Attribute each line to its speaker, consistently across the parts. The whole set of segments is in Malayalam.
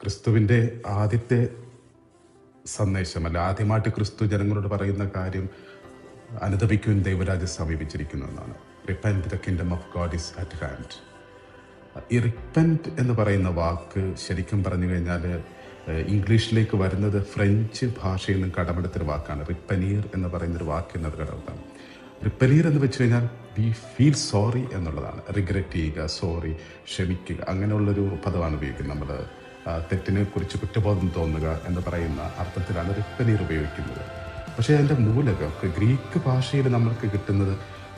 Speaker 1: ക്രിസ്തുവിൻ്റെ ആദ്യത്തെ സന്ദേശമല്ല, ആദ്യമായിട്ട് ക്രിസ്തു ജനങ്ങളോട് പറയുന്ന കാര്യം അനുദപിക്കുവാൻ ദൈവരാജ്യം സമീപിച്ചിരിക്കുന്നു എന്നാണ്. Repent, the kingdom of God is at hand. ഈ റിപ്പന്റ് എന്ന് പറയുന്ന വാക്ക് ശരിക്കും പറഞ്ഞു കഴിഞ്ഞാൽ ഇംഗ്ലീഷിലേക്ക് വരുന്നത് ഫ്രഞ്ച് ഭാഷയിൽ നിന്നും കടമെടുത്തൊരു വാക്കാണ്. റിപ്പനീർ എന്ന് പറയുന്നൊരു വാക്ക് എന്നത് കടമെടുത്താണ്. റിപ്പനീർ എന്ന് വെച്ച് കഴിഞ്ഞാൽ വി ഫീൽ സോറി എന്നുള്ളതാണ്. റിഗ്രറ്റ് ചെയ്യുക, സോറി, ക്ഷമിക്കുക, അങ്ങനെയുള്ളൊരു പദമാണ് ഉപയോഗിക്കുന്നത്. നമ്മൾ തെറ്റിനെ കുറിച്ച് കുറ്റബോധം തോന്നുക എന്ന് പറയുന്ന അർത്ഥത്തിലാണ് റിപ്പനീർ ഉപയോഗിക്കുന്നത്. പക്ഷേ അതിൻ്റെ മൂലകം ഗ്രീക്ക് ഭാഷയിൽ നമ്മൾക്ക് കിട്ടുന്നത്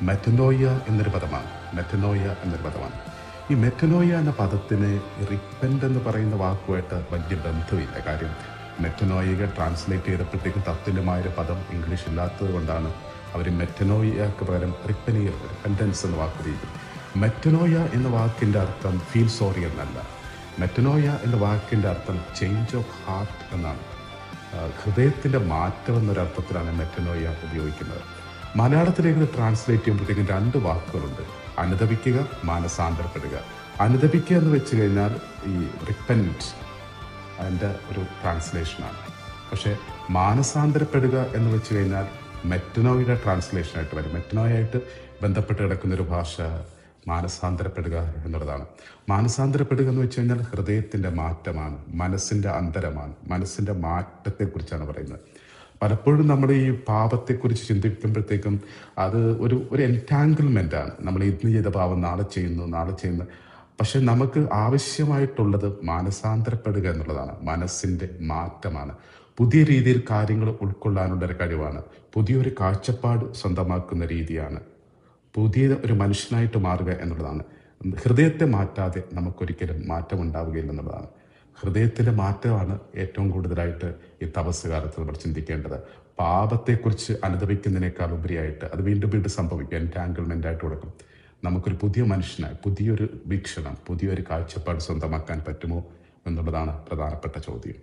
Speaker 1: മെറ്റനോയ എന്നൊരു പദമാണ്. മെറ്റനോയ എന്നൊരു പദമാണ്. ഈ മെറ്റനോയ എന്ന പദത്തിന് റിപ്പന്റ് എന്ന് പറയുന്ന വാക്കുമായിട്ട് വലിയ ബന്ധമില്ല. കാര്യം മെറ്റനോയിക ട്രാൻസ്ലേറ്റ് ചെയ്തപ്പോഴത്തേക്കും തത്തുല്യമായൊരു പദം ഇംഗ്ലീഷ് ഇല്ലാത്തത് കൊണ്ടാണ് അവർ മെറ്റനോയക്ക് പകരം റിപ്പനീർ, റിപ്പൻറ്റൻസ് എന്ന വാക്ക് ഉപയോഗിക്കുന്നത്. മെറ്റനോയ എന്ന വാക്കിൻ്റെ അർത്ഥം ഫീൽ സോറി എന്നല്ല. മെറ്റനോയ എന്ന വാക്കിൻ്റെ അർത്ഥം ചേഞ്ച് ഓഫ് ഹാർട്ട് എന്നാണ്. ഹൃദയത്തിൻ്റെ മാറ്റം എന്നൊരർത്ഥത്തിലാണ് മെറ്റനോയ ഉപയോഗിക്കുന്നത്. മലയാളത്തിലേക്ക് ട്രാൻസ്ലേറ്റ് ചെയ്യുമ്പോഴത്തേക്കും രണ്ട് വാക്കുകളുണ്ട്: അനുദപിക്കുക, മാനസാന്തരപ്പെടുക. അനുദപിക്കുക എന്ന് വെച്ച് കഴിഞ്ഞാൽ ഈ റിപ്പൻറ്റ് അതിൻ്റെ ഒരു ട്രാൻസ്ലേഷനാണ്. പക്ഷേ മാനസാന്തരപ്പെടുക എന്ന് വെച്ച് കഴിഞ്ഞാൽ മെറ്റനോയുടെ ട്രാൻസ്ലേഷനായിട്ട് വരും. മെറ്റനോയായിട്ട് ബന്ധപ്പെട്ട് കിടക്കുന്നൊരു ഭാഷ മാനസാന്തരപ്പെടുക എന്നുള്ളതാണ്. മാനസാന്തരപ്പെടുക എന്ന് വെച്ച് കഴിഞ്ഞാൽ ഹൃദയത്തിൻ്റെ മാറ്റമാണ്, മനസ്സിൻ്റെ അന്തരമാണ്, മനസ്സിൻ്റെ മാറ്റത്തെക്കുറിച്ചാണ് പറയുന്നത്. പലപ്പോഴും നമ്മൾ ഈ പാപത്തെക്കുറിച്ച് ചിന്തിക്കുമ്പോഴത്തേക്കും അത് ഒരു എൻറ്റാങ്കിൾമെൻ്റാണ്. നമ്മൾ ഇന്ന് ചെയ്ത പാപം നാളെ ചെയ്യുന്നു. പക്ഷെ നമുക്ക് ആവശ്യമായിട്ടുള്ളത് മാനസാന്തരപ്പെടുക എന്നുള്ളതാണ്. മനസ്സിൻ്റെ മാറ്റമാണ്, പുതിയ രീതിയിൽ കാര്യങ്ങൾ ഉൾക്കൊള്ളാനുള്ളൊരു കഴിവാണ്, പുതിയൊരു കാഴ്ചപ്പാട് സ്വന്തമാക്കുന്ന രീതിയാണ്, പുതിയ ഒരു മനുഷ്യനായിട്ട് മാറുക എന്നുള്ളതാണ്. ഹൃദയത്തെ മാറ്റാതെ നമുക്കൊരിക്കലും മാറ്റം ഉണ്ടാവുകയില്ലെന്നുള്ളതാണ്. ഹൃദയത്തിൻ്റെ മാറ്റമാണ് ഏറ്റവും കൂടുതലായിട്ട് ഈ തപസ് കാലത്ത് നമ്മൾ ചിന്തിക്കേണ്ടത്. പാപത്തെക്കുറിച്ച് അനുദപിക്കുന്നതിനേക്കാൾ ഉപരിയായിട്ട് അത് വീണ്ടും സംഭവിക്കും, എൻറ്റാങ്കിൾമെൻ്റ് ആയിട്ട് കൊടുക്കും. നമുക്കൊരു പുതിയ മനുഷ്യനായി, പുതിയൊരു വീക്ഷണം, പുതിയൊരു കാഴ്ചപ്പാട് സ്വന്തമാക്കാൻ പറ്റുമോ എന്നുള്ളതാണ് പ്രധാനപ്പെട്ട ചോദ്യം.